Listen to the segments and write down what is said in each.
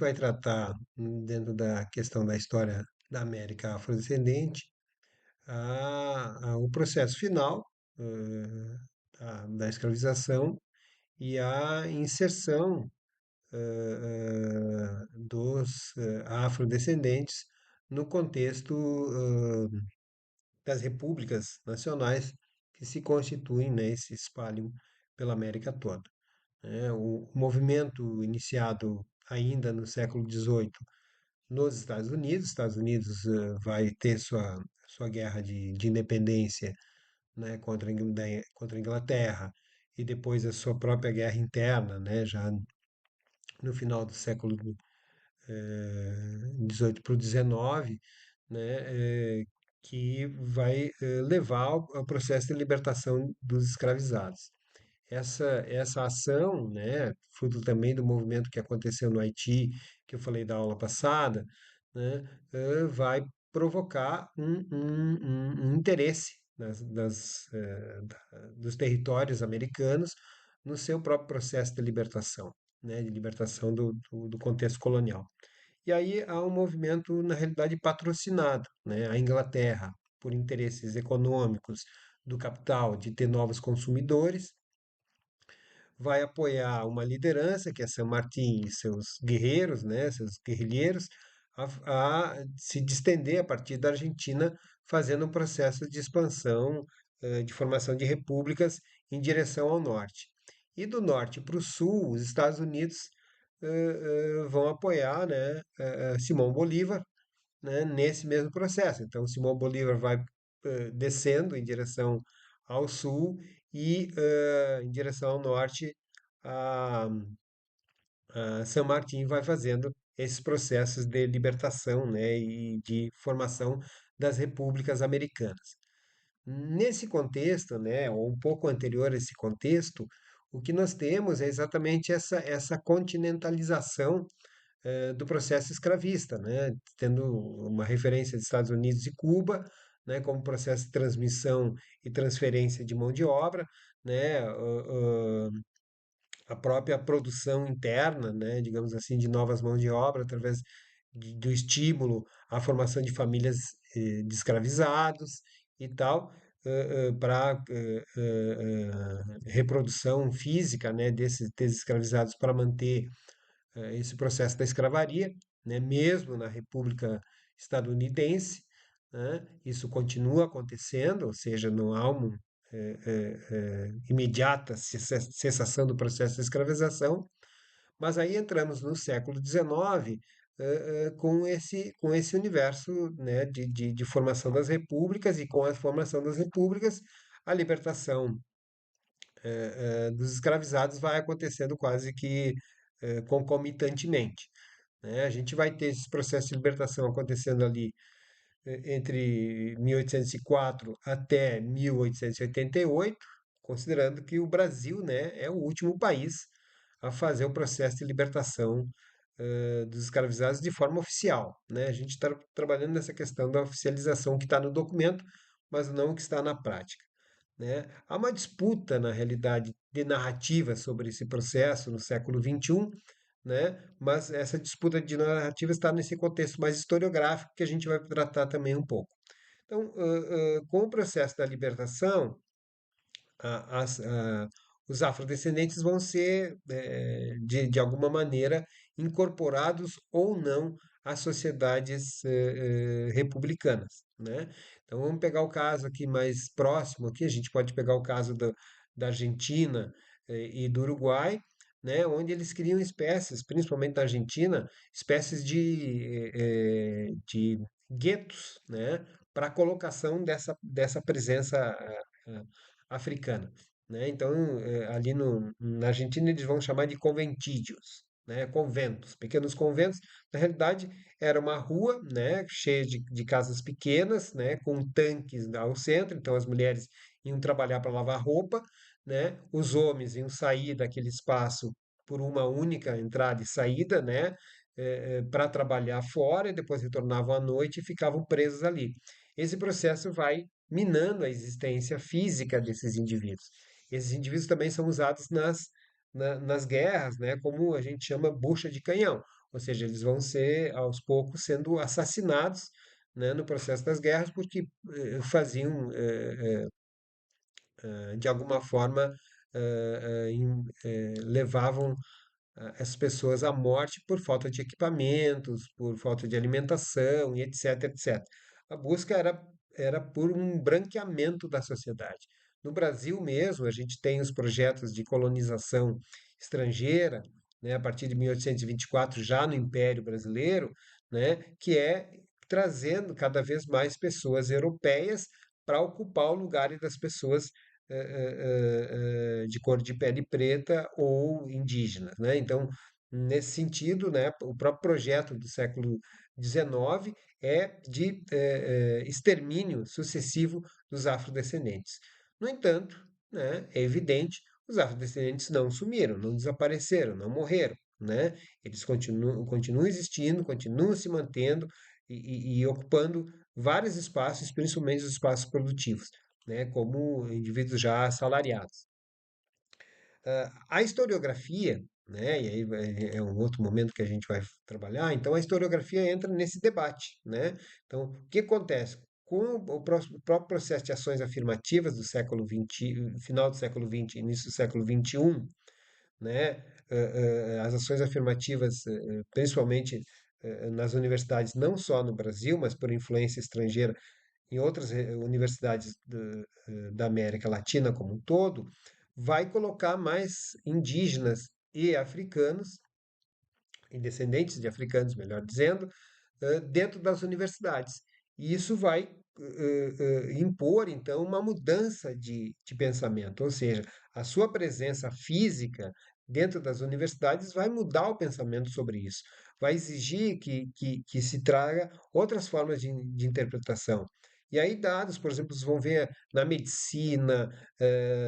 vai tratar, dentro da questão da história da América afrodescendente, o processo final da escravização e a inserção dos afrodescendentes no contexto das repúblicas nacionais que se constituem, né, e se espalham pela América toda. O movimento iniciado ainda no século XVIII nos Estados Unidos vai ter sua guerra de independência, né, contra a Inglaterra, e depois a sua própria guerra interna, né, já no final do século XVIII para o XIX, né, que vai levar ao processo de libertação dos escravizados. Essa ação, né, fruto também do movimento que aconteceu no Haiti, que eu falei da aula passada, né, vai provocar um interesse dos territórios americanos no seu próprio processo de libertação, né, de libertação do contexto colonial. E aí há um movimento, na realidade, patrocinado, né, a Inglaterra, por interesses econômicos do capital, de ter novos consumidores, vai apoiar uma liderança, que é San Martín e seus guerreiros, né, seus guerrilheiros, a se distender a partir da Argentina, fazendo um processo de expansão, de formação de repúblicas em direção ao norte. E do norte para o sul, os Estados Unidos vão apoiar, né, Simão Bolívar, né, nesse mesmo processo. Então, Simão Bolívar vai descendo em direção ao sul e em direção ao norte, a, a São Martin vai fazendo esses processos de libertação, né, e de formação das repúblicas americanas. Nesse contexto, né, ou um pouco anterior a esse contexto, o que nós temos é exatamente essa continentalização do processo escravista, né? Tendo uma referência de Estados Unidos e Cuba, né, como processo de transmissão e transferência de mão de obra, né, a própria produção interna, né, digamos assim, de novas mãos de obra através do estímulo à formação de famílias de escravizados e tal, para reprodução física, né, desses escravizados para manter esse processo da escravaria, né, mesmo na República Estadunidense, né, isso continua acontecendo, ou seja, não há uma imediata cessação do processo de escravização, mas aí entramos no século XIX com esse universo, né, de formação das repúblicas, e com a formação das repúblicas, a libertação dos escravizados vai acontecendo quase que concomitantemente, né? A gente vai ter esse processo de libertação acontecendo ali entre 1804 até 1888, considerando que o Brasil, né, é o último país a fazer o processo de libertação dos escravizados de forma oficial, né? A gente está trabalhando nessa questão da oficialização que está no documento, mas não o que está na prática, né? Há uma disputa, na realidade, de narrativa sobre esse processo no século XXI, né? Mas essa disputa de narrativa está nesse contexto mais historiográfico que a gente vai tratar também um pouco. Então, com o processo da libertação, a- as- a- os afrodescendentes vão ser, de alguma maneira, incorporados ou não às sociedades republicanas, né? Então, vamos pegar o caso aqui mais próximo, aqui a gente pode pegar o caso da Argentina, e do Uruguai, né? Onde eles criam espécies, principalmente na Argentina, espécies de guetos, né? Para a colocação dessa presença ah, africana, né? Então, ali na Argentina eles vão chamar de conventídios, né? Conventos, pequenos conventos. Na realidade, era uma rua, né? Cheia de casas pequenas, né? Com tanques ao centro. Então, as mulheres iam trabalhar para lavar roupa, né? Os homens iam sair daquele espaço por uma única entrada e saída, né? Para trabalhar fora, e depois retornavam à noite e ficavam presos ali. Esse processo vai minando a existência física desses indivíduos. Esses indivíduos também são usados nas guerras, né, como a gente chama bucha de canhão. ou seja, eles vão ser aos poucos sendo assassinados, né, no processo das guerras porque faziam de alguma forma levavam as pessoas à morte por falta de equipamentos, por falta de alimentação e etc, etc. A busca era por um branqueamento da sociedade. No Brasil mesmo, a gente tem os projetos de colonização estrangeira, né, a partir de 1824, já no Império Brasileiro, né, que é trazendo cada vez mais pessoas europeias para ocupar o lugar das pessoas de cor de pele preta ou indígenas, né? Então, nesse sentido, né, o próprio projeto do século XIX é de extermínio sucessivo dos afrodescendentes. No entanto, né, é evidente, os afrodescendentes não sumiram, não desapareceram, não morreram, né? Eles continuam existindo, continuam se mantendo e ocupando vários espaços, principalmente os espaços produtivos, né, como indivíduos já assalariados. A historiografia, né, e aí é um outro momento que a gente vai trabalhar, então a historiografia entra nesse debate, né? Então, o que acontece? Com o próprio processo de ações afirmativas do século XX, final do século XX, início do século XXI, né? As ações afirmativas, principalmente nas universidades, não só no Brasil, mas por influência estrangeira em outras universidades da América Latina como um todo, vai colocar mais indígenas e africanos, e descendentes de africanos, melhor dizendo, dentro das universidades. E isso vai impor, então, uma mudança de pensamento, ou seja, a sua presença física dentro das universidades vai mudar o pensamento sobre isso, vai exigir que se traga outras formas de interpretação. E aí, dados, por exemplo, vocês vão ver na medicina,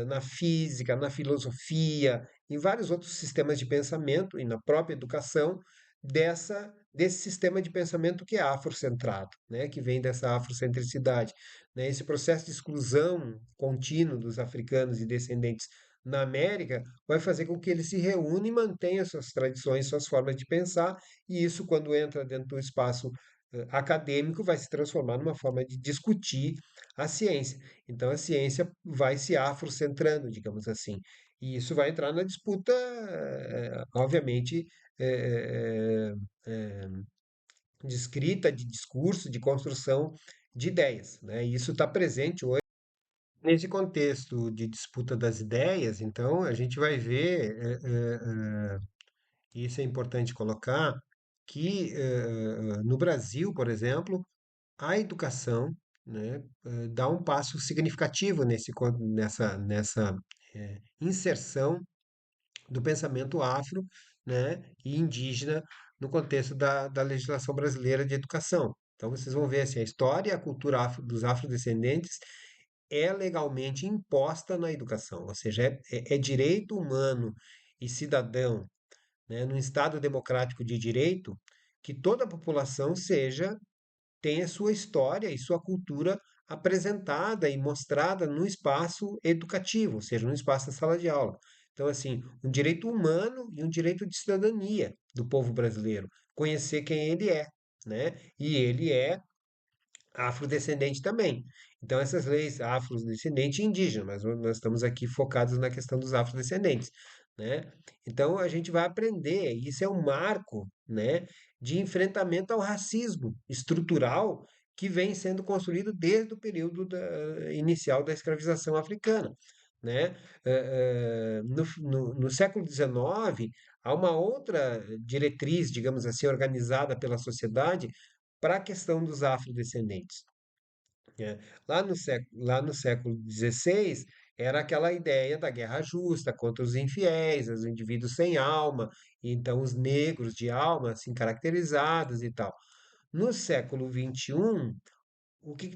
na física, na filosofia, em vários outros sistemas de pensamento e na própria educação, desse sistema de pensamento que é afrocentrado, né, que vem dessa afrocentricidade, né, esse processo de exclusão contínuo dos africanos e descendentes na América vai fazer com que eles se reúnam e mantenham suas tradições, suas formas de pensar, e isso, quando entra dentro do espaço acadêmico, vai se transformar numa forma de discutir a ciência. Então, a ciência vai se afrocentrando, digamos assim. E isso vai entrar na disputa, obviamente, eh, eh, de escrita, de discurso, de construção de ideias, né? E isso está presente hoje. Nesse contexto de disputa das ideias, então, a gente vai ver, e isso é importante colocar, que no Brasil, por exemplo, a educação, né, dá um passo significativo nessa inserção do pensamento afro, né, e indígena no contexto da legislação brasileira de educação. Então, vocês vão ver assim, a história e a cultura dos afrodescendentes é legalmente imposta na educação, ou seja, é direito humano e cidadão, né, num Estado democrático de direito, que toda a população tenha sua história e sua cultura apresentada e mostrada no espaço educativo, ou seja, no espaço da sala de aula. Então, assim, um direito humano e um direito de cidadania do povo brasileiro, conhecer quem ele é, né? E ele é afrodescendente também. Então, essas leis afrodescendente e indígena, mas nós estamos aqui focados na questão dos afrodescendentes, né? Então, a gente vai aprender, e isso é um marco, né, de enfrentamento ao racismo estrutural que vem sendo construído desde o período inicial da escravização africana, né? No século XIX, há uma outra diretriz, digamos assim, organizada pela sociedade para a questão dos afrodescendentes, né? Lá no século XVI, era aquela ideia da guerra justa contra os infiéis, os indivíduos sem alma, e então os negros de alma, assim, caracterizados e tal. No século XXI, o que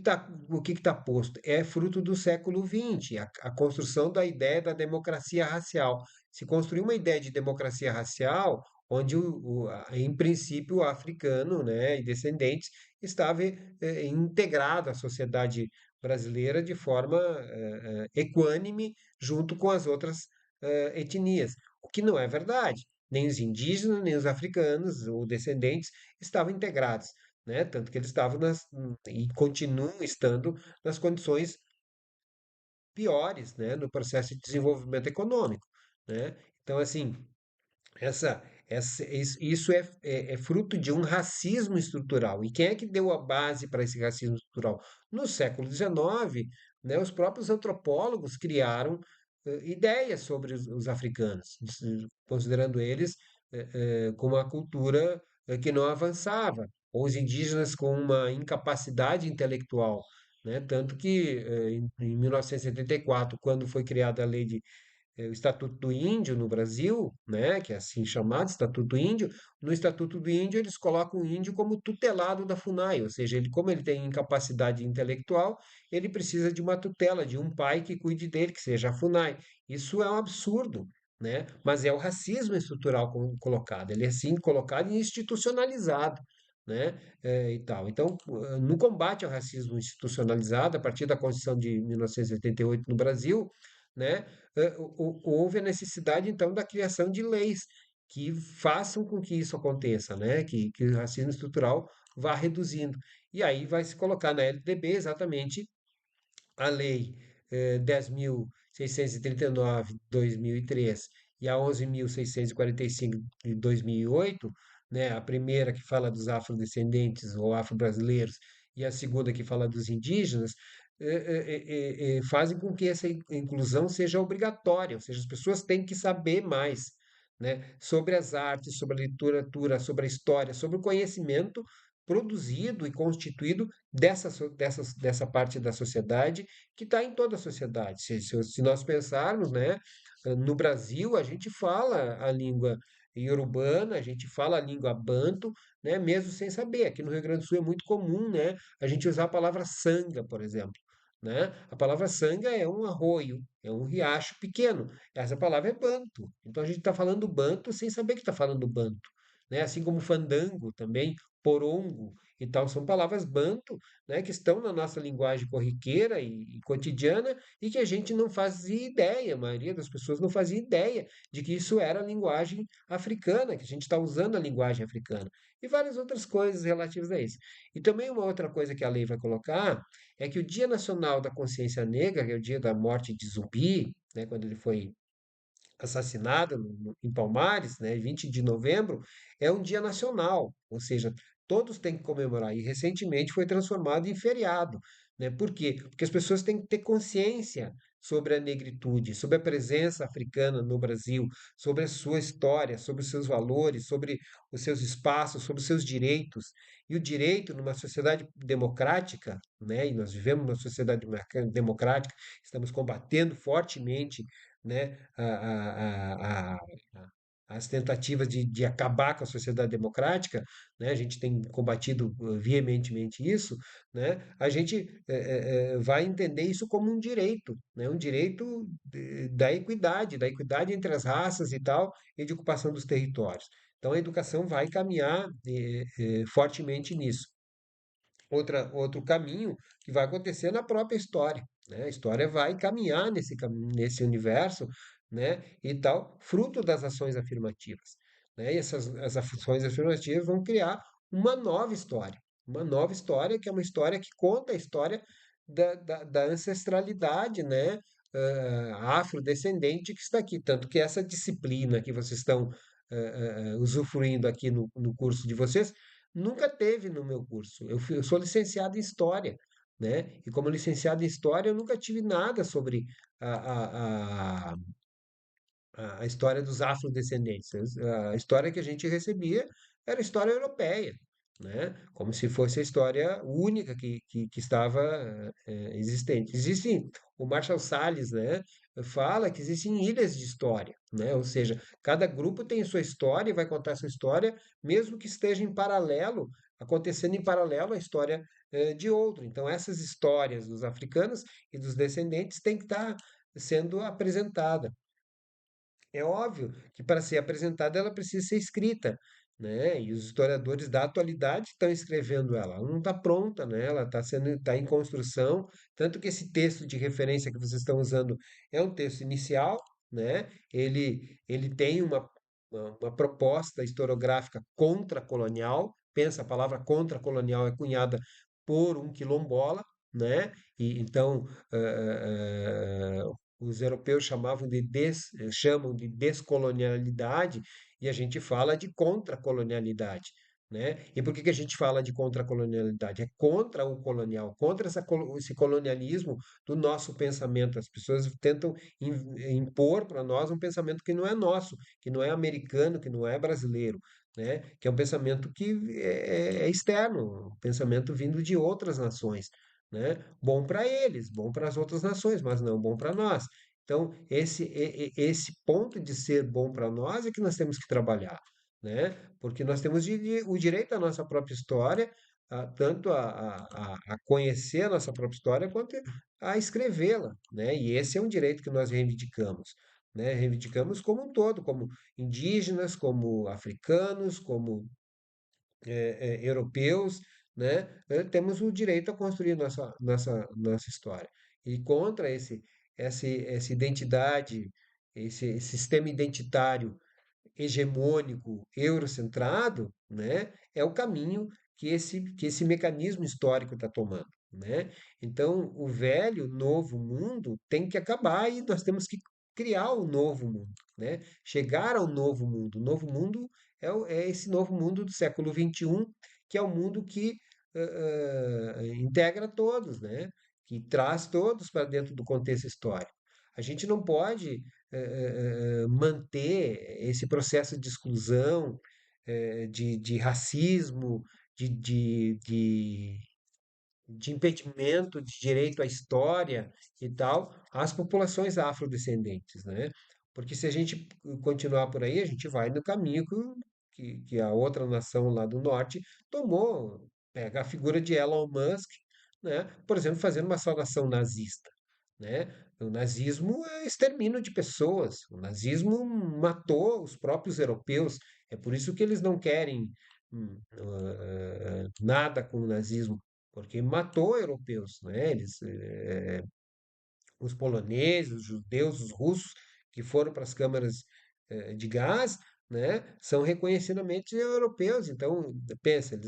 está posto? É fruto do século XX, a construção da ideia da democracia racial. Se construiu uma ideia de democracia racial onde, em princípio, o africano, né, e descendentes estava integrado à sociedade brasileira de forma equânime junto com as outras etnias, o que não é verdade. nem os indígenas, nem os africanos ou descendentes estavam integrados, né? Tanto que eles estavam e continuam estando nas condições piores, né? No processo de desenvolvimento econômico, né? Então, assim, isso é fruto de um racismo estrutural. E quem é que deu a base para esse racismo estrutural? No século XIX, né, os próprios antropólogos criaram ideias sobre os africanos, considerando eles com uma cultura que não avançava, ou os indígenas com uma incapacidade intelectual. Né? Tanto que em 1974, quando foi criada a lei o Estatuto do Índio no Brasil, né, que é assim chamado Estatuto do Índio, no Estatuto do Índio eles colocam o índio como tutelado da FUNAI, ou seja, ele, como ele tem incapacidade intelectual, ele precisa de uma tutela, de um pai que cuide dele, que seja a FUNAI. Isso é um absurdo, né? Mas é o racismo estrutural colocado, ele é assim colocado e institucionalizado. Né, e tal. Então, no combate ao racismo institucionalizado, a partir da Constituição de 1988 no Brasil, né, houve a necessidade, então, da criação de leis que façam com que isso aconteça, né? Que o racismo estrutural vá reduzindo. E aí vai se colocar na LDB exatamente a lei 10.639 de 2003 e a 11.645 de 2008, né, a primeira que fala dos afrodescendentes ou afro-brasileiros e a segunda que fala dos indígenas, fazem com que essa inclusão seja obrigatória, ou seja, as pessoas têm que saber mais, né, sobre as artes, sobre a literatura, sobre a história, sobre o conhecimento produzido e constituído dessa parte da sociedade que está em toda a sociedade. Se nós pensarmos, né, no Brasil, a gente fala a língua iorubana, a gente fala a língua banto, né, mesmo sem saber. Aqui no Rio Grande do Sul é muito comum, né, a gente usar a palavra sanga, por exemplo. Né? A palavra sanga é um arroio, é um riacho pequeno. Essa palavra é banto. Então a gente está falando banto sem saber que está falando banto. Né? Assim como fandango também, porongo e tal, são palavras banto, né, que estão na nossa linguagem corriqueira e cotidiana e que a gente não fazia ideia, a maioria das pessoas não fazia ideia de que isso era a linguagem africana, que a gente está usando a linguagem africana. E várias outras coisas relativas a isso. E também uma outra coisa que a lei vai colocar é que o Dia Nacional da Consciência Negra, que é o dia da morte de Zumbi, né, quando ele foi assassinado em Palmares, né, 20 de novembro, é um dia nacional, ou seja, todos têm que comemorar. E recentemente foi transformado em feriado. Né? Por quê? Porque as pessoas têm que ter consciência sobre a negritude, sobre a presença africana no Brasil, sobre a sua história, sobre os seus valores, sobre os seus espaços, sobre os seus direitos. E o direito numa sociedade democrática, né? E nós vivemos numa sociedade democrática, estamos combatendo fortemente, né, as tentativas de acabar com a sociedade democrática, né, a gente tem combatido veementemente isso, né, a gente vai entender isso como um direito, né, um direito da equidade entre as raças e tal, e de ocupação dos territórios. Então a educação vai caminhar fortemente nisso. Outro caminho que vai acontecer na própria história, né? A história vai caminhar nesse universo, né? E tal, fruto das ações afirmativas, né? E as ações afirmativas vão criar uma nova história que é uma história que conta a história da ancestralidade, né? Afrodescendente que está aqui, tanto que essa disciplina que vocês estão usufruindo aqui no curso de vocês nunca teve no meu curso. Eu sou licenciado em História, né? E como licenciado em História, eu nunca tive nada sobre a, a, a história dos afrodescendentes. A história que a gente recebia era a história europeia, né? Como se fosse a história única que estava existente. O Marshall Salles, né? Fala que existem ilhas de história, né? Ou seja, cada grupo tem sua história e vai contar sua história, mesmo que esteja em paralelo, acontecendo em paralelo à história de outro. Então, essas histórias dos africanos e dos descendentes têm que estar sendo apresentada. É óbvio que para ser apresentada ela precisa ser escrita, né? E os historiadores da atualidade estão escrevendo ela. Ela não está pronta, né? Ela está em construção, tanto que esse texto de referência que vocês estão usando é um texto inicial, né? Ele tem uma proposta historiográfica contracolonial. Pensa, a palavra contracolonial é cunhada por um quilombola, né? E então os europeus chamam de descolonialidade e a gente fala de contracolonialidade. Né? E por que que a gente fala de contracolonialidade? É contra o colonial, contra esse colonialismo do nosso pensamento. As pessoas tentam impor para nós um pensamento que não é nosso, que não é americano, que não é brasileiro, né? Que é um pensamento que é externo, um pensamento vindo de outras nações, né? Bom para eles, bom para as outras nações, mas não bom para nós. Então, esse ponto de ser bom para nós é que nós temos que trabalhar, né? Porque nós temos o direito à nossa própria história, tanto a conhecer a nossa própria história, quanto a escrevê-la, né? E esse é um direito que nós reivindicamos, né? Reivindicamos como um todo, como indígenas, como africanos, como europeus, né? Temos o direito a construir nossa história. E contra essa identidade, esse sistema identitário hegemônico, eurocentrado, né, é o caminho que esse mecanismo histórico está tomando, né? Então, o velho, novo mundo tem que acabar e nós temos que criar o novo mundo, né? Chegar ao novo mundo. O novo mundo é esse novo mundo do século XXI, que é o mundo que integra todos, né? Que traz todos para dentro do contexto histórico. A gente não pode manter esse processo de exclusão, de racismo, de, de, de, de impedimento de direito à história e tal, às populações afrodescendentes, né? Porque se a gente continuar por aí, a gente vai no caminho que a outra nação lá do norte tomou. Pega a figura de Elon Musk, né? Por exemplo, fazendo uma saudação nazista, né? O nazismo é extermínio de pessoas. O nazismo matou os próprios europeus. É por isso que eles não querem nada com o nazismo, porque matou europeus, né? Os poloneses, os judeus, os russos que foram para as câmaras de gás, né? São reconhecidamente europeus. Então, pensa,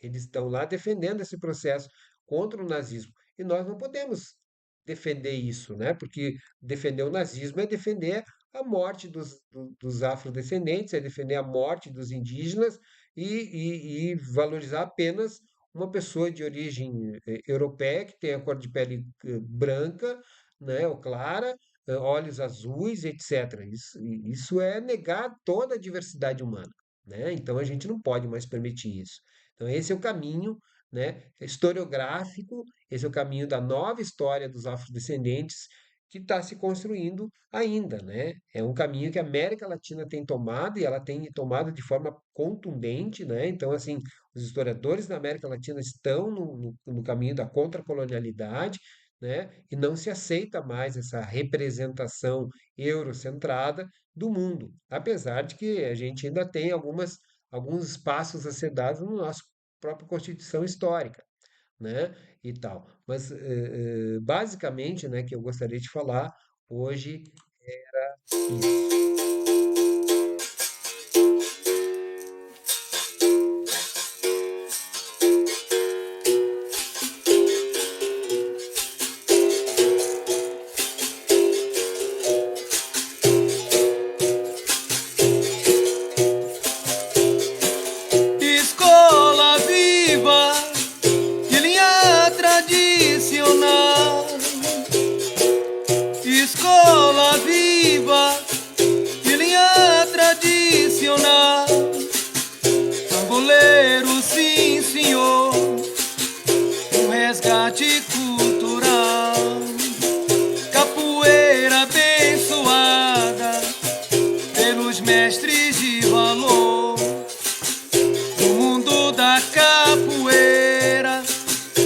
eles estão lá defendendo esse processo contra o nazismo. E nós não podemos defender isso, né? Porque defender o nazismo é defender a morte dos afrodescendentes, é defender a morte dos indígenas e valorizar apenas uma pessoa de origem europeia que tem a cor de pele branca, né, ou clara, olhos azuis, etc. Isso é negar toda a diversidade humana, né? Então a gente não pode mais permitir isso. Então, esse é o caminho, né, historiográfico, esse é o caminho da nova história dos afrodescendentes que está se construindo ainda, né? É um caminho que a América Latina tem tomado e ela tem tomado de forma contundente, né? Então, assim, os historiadores da América Latina estão no caminho da contracolonialidade, né? E não se aceita mais essa representação eurocentrada do mundo, apesar de que a gente ainda tem alguns passos a ser dados no nosso própria Constituição histórica, né? E tal. Mas basicamente, né, que eu gostaria de falar hoje isso.